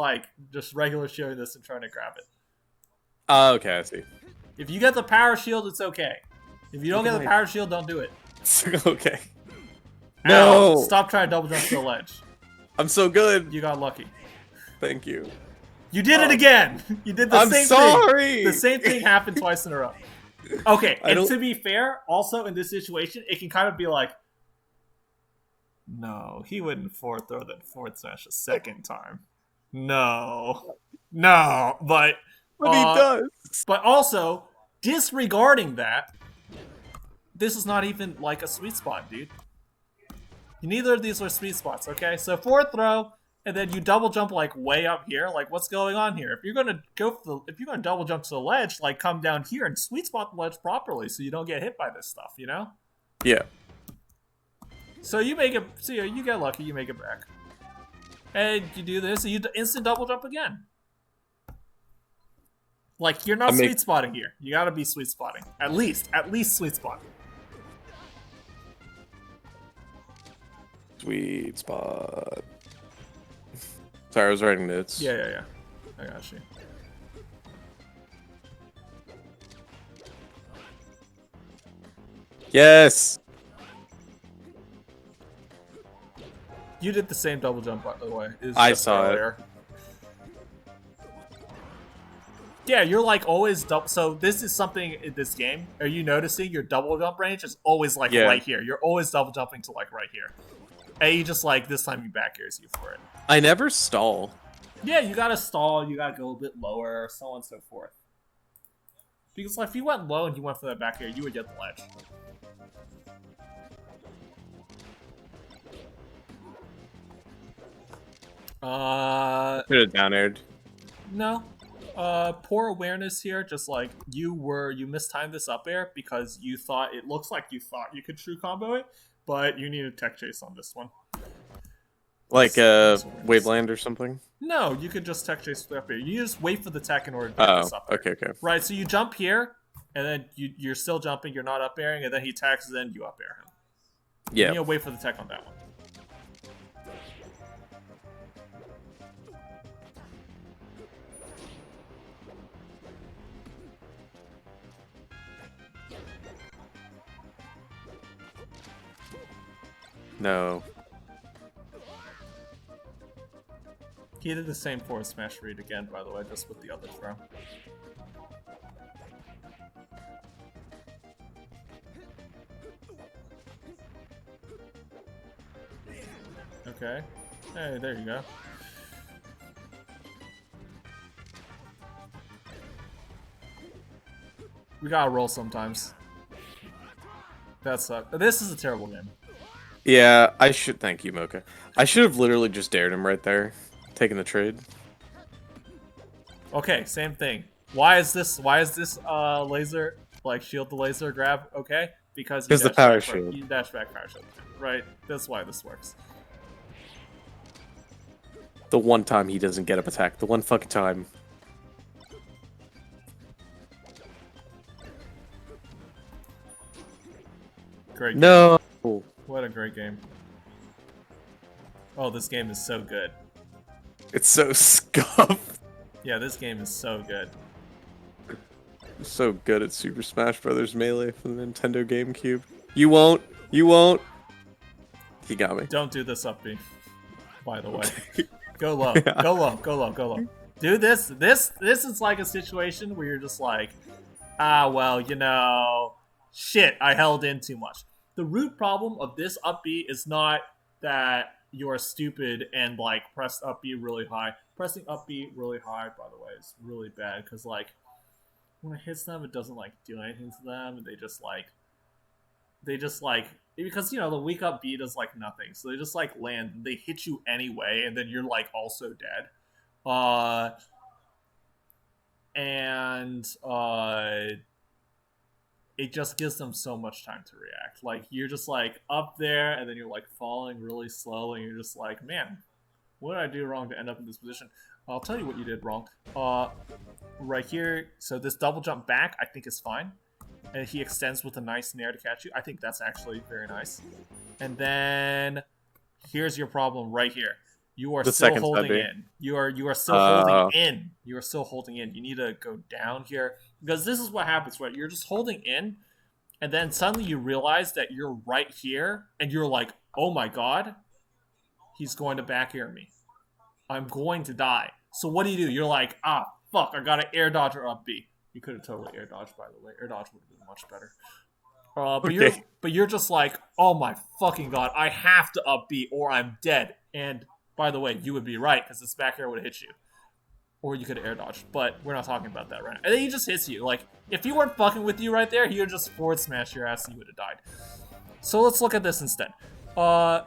regular shielding this and trying to grab it. Okay, I see. If you get the power shield, it's okay. If you don't get the power shield, don't do it. Okay. Ow, No! stop trying to double jump to the ledge. I'm so good. You got lucky. Thank you. You did it again! You did the same sorry! thing. The same thing happened twice in a row. Okay, and to be fair, also in this situation, it can kind of be like, no, he wouldn't forward throw that forward smash a second time. No. But he does. But also, disregarding that, this is not even like a sweet spot, dude. Neither of these are sweet spots, okay? So forward throw, and then you double jump like way up here. Like, what's going on here? If you're gonna double jump to the ledge, like come down here and sweet spot the ledge properly, so you don't get hit by this stuff, you know? Yeah. So you make it. So you get lucky, you make it back, and you do this, and you instant double jump again. Like, you're not sweet spotting here. You gotta be sweet spotting. At least sweet spot. Sweet spot. Sorry, I was writing notes. Yeah. I got you. Yes! You did the same double jump, by the way. I saw it. Yeah, you're like always double. So this is something in this game. Are you noticing your double jump range is always like right here? You're always double jumping to like right here. And you just like this time you back airs you for it. I never stall. Yeah, you gotta stall. You gotta go a bit lower, so on and so forth. Because like if you went low and you went for that back air, you would get the ledge. Could have down aired. No. Poor awareness here. Just like you mistimed this up air because you thought you could true combo it, but you needed tech chase on this one. Like Waveland or something? No, you could just tech chase up air. You just wait for the tech in order to get this up air. Okay. Right, so you jump here, and then you're still jumping, you're not up airing, and then he attacks, and then you up air him. Yeah. And you'll wait for the tech on that one. No. He did the same forward smash read again, by the way, just with the other throw. Okay. Hey, there you go. We gotta roll sometimes. That sucks. This is a terrible game. Yeah, I should thank you, Mocha. I should have literally just dared him right there, taking the trade. Okay, same thing. Why is this laser, like, shield the laser grab okay? Because you Because the dash power back shield. you dash back power shield. Right? That's why this works. The one time he doesn't get up attack. The one fucking time. Great game. No. What a great game. Oh, this game is so good. It's so scuffed. Yeah, this game is so good. So good at Super Smash Brothers Melee for the Nintendo GameCube. You won't. You won't. He got me. Don't do this up B, by the way. Go low. Yeah. Go low. Go low. Go low. Dude, this is like a situation where you're just like, well, you know, shit, I held in too much. The root problem of this up B is not that you're stupid and, like, pressed up B really high. Pressing up B really high, by the way, is really bad because, like, when it hits them, it doesn't, like, do anything to them, and they just like because, you know, the weak up B does, like, nothing, so they just, like, land, they hit you anyway, and then you're, like, also dead. It just gives them so much time to react. Like, you're just, like, up there, and then you're, like, falling really slow, and you're just like, man, what did I do wrong to end up in this position? I'll tell you what you did wrong. Right here, so this double jump back, I think is fine. And he extends with a nice nair to catch you. I think that's actually very nice. And then here's your problem right here. You are still holding in. You are still holding in. You are still holding in. You need to go down here. Because this is what happens, right? You're just holding in, and then suddenly you realize that you're right here, and you're like, oh my god, he's going to back air me. I'm going to die. So what do? You're like, fuck, I gotta air dodge or up B. You could have totally air dodged, by the way. Air dodge would have been much better. But you're just like, oh my fucking god, I have to up B or I'm dead. And by the way, you would be right because this back air would have hit you, or you could have air dodged. But we're not talking about that right now. And then he just hits you. Like, if he weren't fucking with you right there, he would just forward smash your ass and you would have died. So let's look at this instead. Right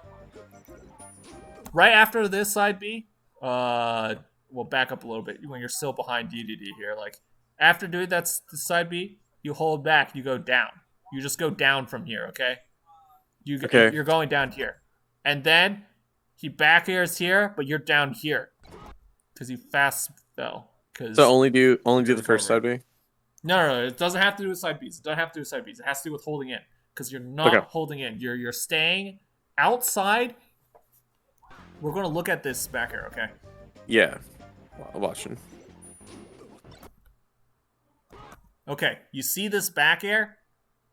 after this side B, we'll back up a little bit when you're still behind DDD here. Like, after doing that side B, you hold back, you go down. You just go down from here, okay? You're going down here. And then he back airs here, but you're down here. Because he fast fell. So only do the first side B? No, it doesn't have to do with side Bs. It doesn't have to do with side Bs. It has to do with holding in. Because you're not holding in. You're staying outside. We're going to look at this back air, okay? Yeah. Watching. Okay, you see this back air?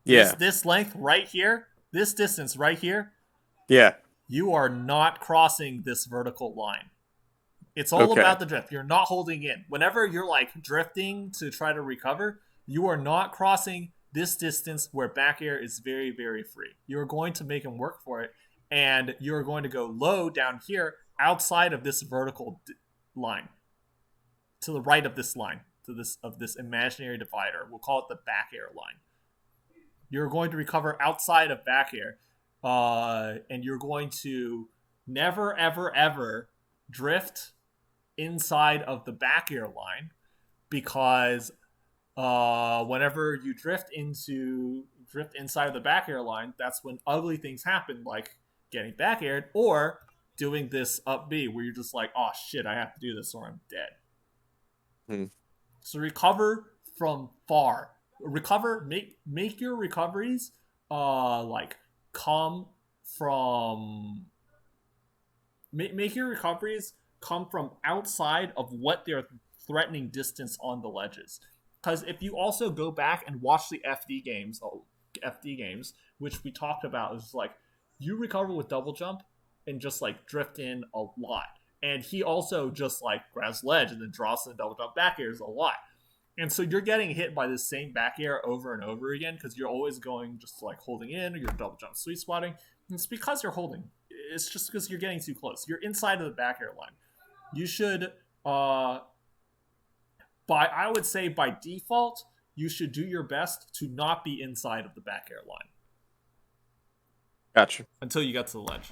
Yeah. This length right here? This distance right here? Yeah. You are not crossing this vertical line. It's all about the drift. You're not holding in. Whenever you're, like, drifting to try to recover, you are not crossing this distance where back air is very, very free. You're going to make him work for it, and you're going to go low down here outside of this vertical line, to the right of this line, of this imaginary divider. We'll call it the back air line. You're going to recover outside of back air, and you're going to never, ever, ever drift inside of the back air line, because whenever you drift inside of the back air line, that's when ugly things happen, like getting back aired or doing this up B where you're just like, oh shit, I have to do this or I'm dead. So recover from far. Make your recoveries like come from make your recoveries come from outside of what their threatening distance on the ledges. Because if you also go back and watch the FD games, which we talked about, is like you recover with double jump and just like drift in a lot. And he also just like grabs ledge and then drops in the double jump back airs a lot. And so you're getting hit by the same back air over and over again because you're always going just like holding in or you're double jump sweet spotting. And it's because you're holding. it's just because you're getting too close. You're inside of the back air line. You should, I would say by default, you should do your best to not be inside of the back air line Gotcha. until you get to the ledge,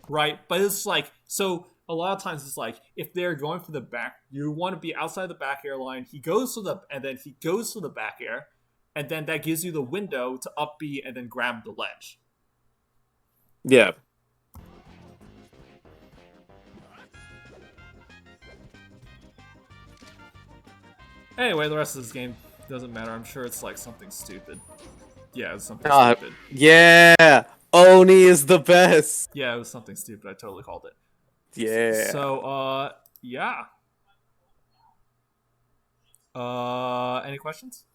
right? But it's like, so a lot of times it's like, if they're going for the back, you want to be outside the back air line. He goes to the back air, and then that gives you the window to up B and then grab the ledge. Yeah. Anyway, the rest of this game doesn't matter. I'm sure it's like something stupid. Yeah, it was something stupid. Yeah. Oni is the best. Yeah, it was something stupid. I totally called it. Yeah. So, yeah. Any questions?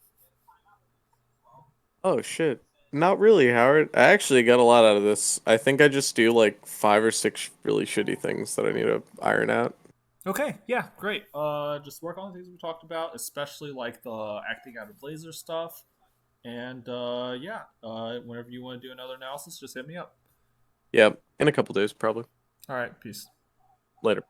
Oh shit. Not really, Howard. I actually got a lot out of this. I think I just do like 5 or 6 really shitty things that I need to iron out. Okay, yeah, great. Just work on the things we talked about, especially like the acting out of laser stuff. And yeah, whenever you want to do another analysis, just hit me up. Yeah, in a couple days, probably. All right, peace. Later.